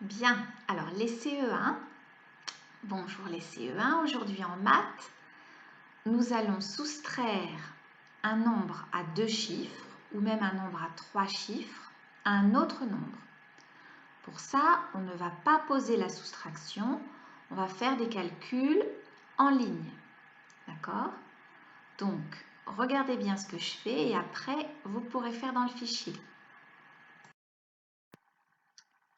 Bien, alors les CE1, bonjour les CE1, aujourd'hui en maths, nous allons soustraire un nombre à 2 chiffres ou même un nombre à 3 chiffres à un autre nombre. Pour ça, on ne va pas poser la soustraction, on va faire des calculs en ligne. D'accord? Donc, regardez bien ce que je fais et après, vous pourrez faire dans le fichier.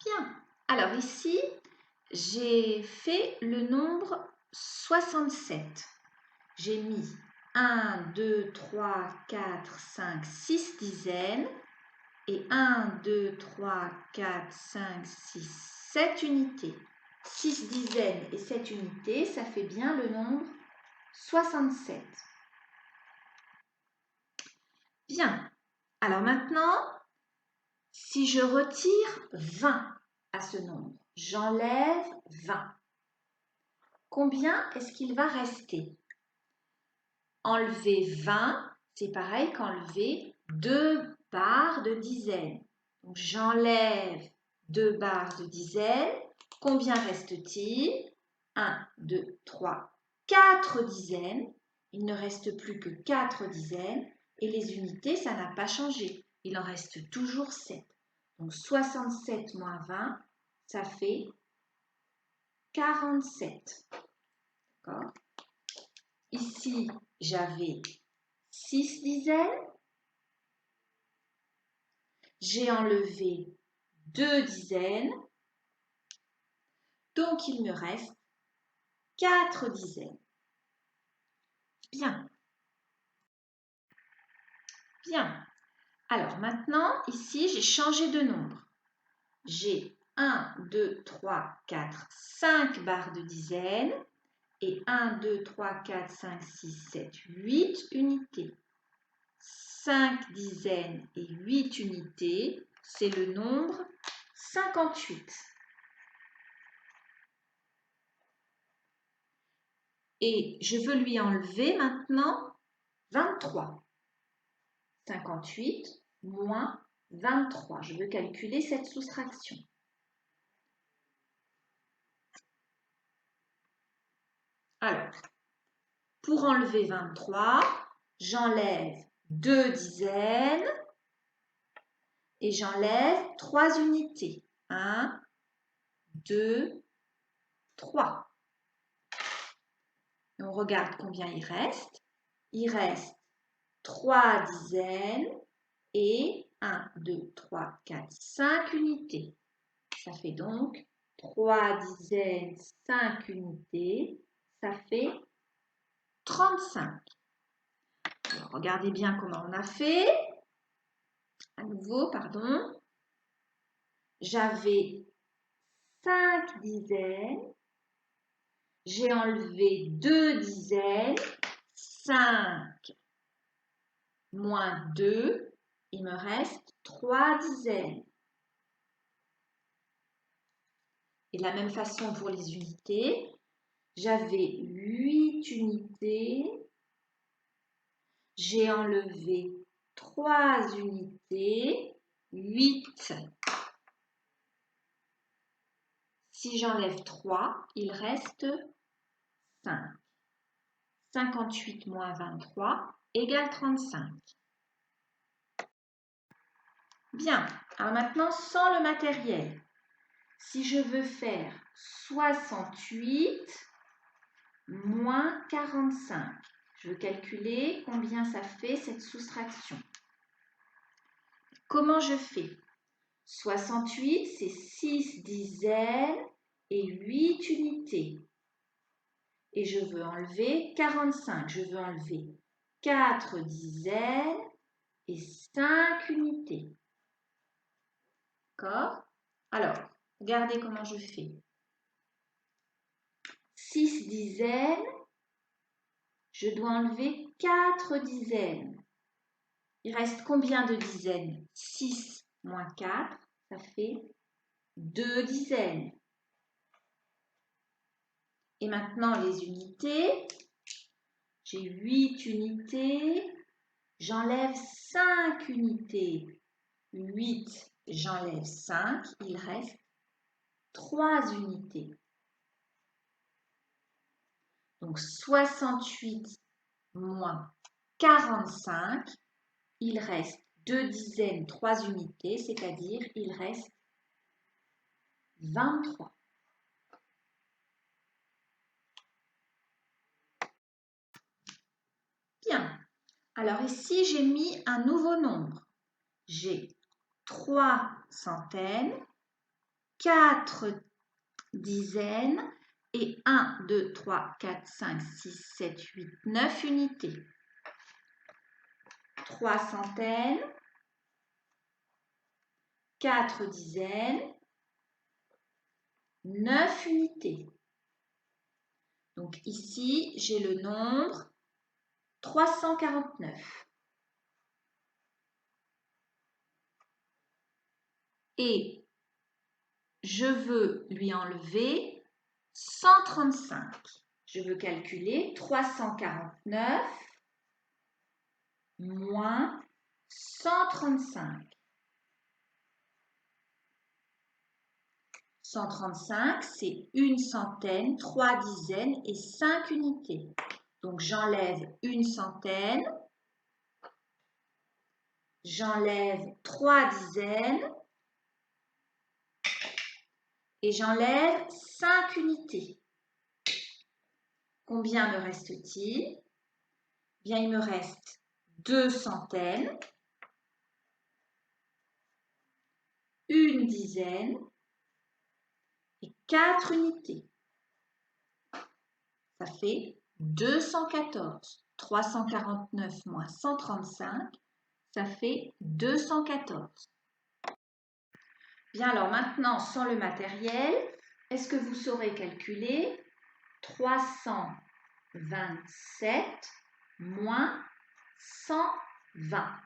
Bien, alors ici, j'ai fait le nombre 67. J'ai mis 1, 2, 3, 4, 5, 6 dizaines et 1, 2, 3, 4, 5, 6, 7 unités. 6 dizaines et 7 unités, ça fait bien le nombre 67. Bien, alors maintenant, si je retire 20 à ce nombre, j'enlève 20. Combien est-ce qu'il va rester? Enlever 20, c'est pareil qu'enlever 2 barres de dizaines. Donc j'enlève 2 barres de dizaines. Combien reste-t-il? 1, 2, 3, 4 dizaines. Il ne reste plus que 4 dizaines. Et les unités, ça n'a pas changé. Il en reste toujours 7. Donc 67 moins 20, ça fait 47. D'accord? Ici, j'avais 6 dizaines. J'ai enlevé 2 dizaines. Donc, il me reste 4 dizaines. Bien. Bien. Alors, maintenant, ici, j'ai changé de nombre. J'ai 1, 2, 3, 4, 5 barres de dizaines et 1, 2, 3, 4, 5, 6, 7, 8 unités. 5 dizaines et 8 unités, c'est le nombre 58. Et je veux lui enlever maintenant 23. 58 moins 23. Je veux calculer cette soustraction. Alors, pour enlever 23, j'enlève 2 dizaines et j'enlève 3 unités. 1, 2, 3. Et on regarde combien il reste. Il reste 3 dizaines et 1, 2, 3, 4, 5 unités. Ça fait donc 3 dizaines, 5 unités. Ça fait 35. Alors, regardez bien comment on a fait. À nouveau, pardon. J'avais 5 dizaines. J'ai enlevé 2 dizaines. 5 moins 2. Il me reste 3 dizaines. Et de la même façon pour les unités. J'avais 8 unités. J'ai enlevé 3 unités. 8. Si j'enlève 3, il reste 5. 58 moins 23 égale 35. Bien, alors maintenant sans le matériel. Si je veux faire 68 moins 45, je veux calculer combien ça fait cette soustraction. Comment je fais? 68, c'est 6 dizaines et 8 unités. Et je veux enlever 45. Je veux enlever 4 dizaines et 5 unités. D'accord? Alors, regardez comment je fais. 6 dizaines, je dois enlever 4 dizaines. Il reste combien de dizaines? 6 moins 4, ça fait 2 dizaines. Et maintenant, les unités. J'ai 8 unités. J'enlève 5 unités. 8, j'enlève 5. Il reste 3 unités. Donc 68 moins 45, il reste 2 dizaines, 3 unités, c'est-à-dire il reste 23. Bien. Alors ici, j'ai mis un nouveau nombre. J'ai 3 centaines, 4 dizaines et 1, 2, 3, 4, 5, 6, 7, 8, 9 unités. 3 centaines, 4 dizaines, 9 unités. Donc ici, j'ai le nombre 349. Et je veux lui enlever 135. Je veux calculer 349 moins 135. 135, c'est une centaine, 3 dizaines et 5 unités. Donc j'enlève une centaine, j'enlève 3 dizaines et j'enlève 5 unités. Combien me reste-t-il? Bien, il me reste 2 centaines, une dizaine et 4 unités. Ça fait 214. 349 moins 135, ça fait 214. Bien, alors maintenant, sans le matériel, est-ce que vous saurez calculer 327 moins 120?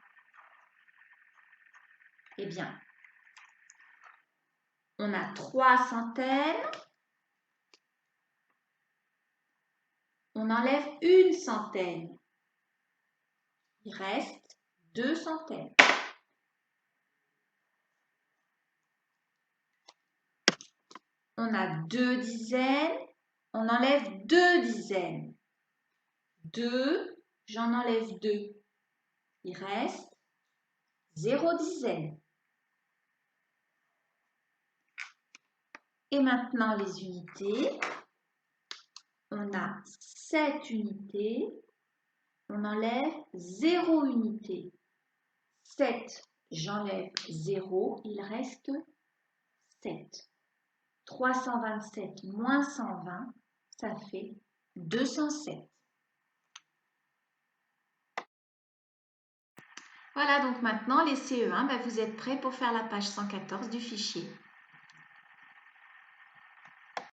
Eh bien, on a 3 centaines, on enlève une centaine, il reste 2 centaines. On a 2 dizaines, on enlève 2 dizaines. 2, j'en enlève 2. Il reste 0 dizaine. Et maintenant les unités. On a 7 unités. On enlève 0 unité. 7, j'enlève 0. Il reste 7. 327 moins 120, ça fait 207. Voilà, donc maintenant les CE1, vous êtes prêts pour faire la page 114 du fichier.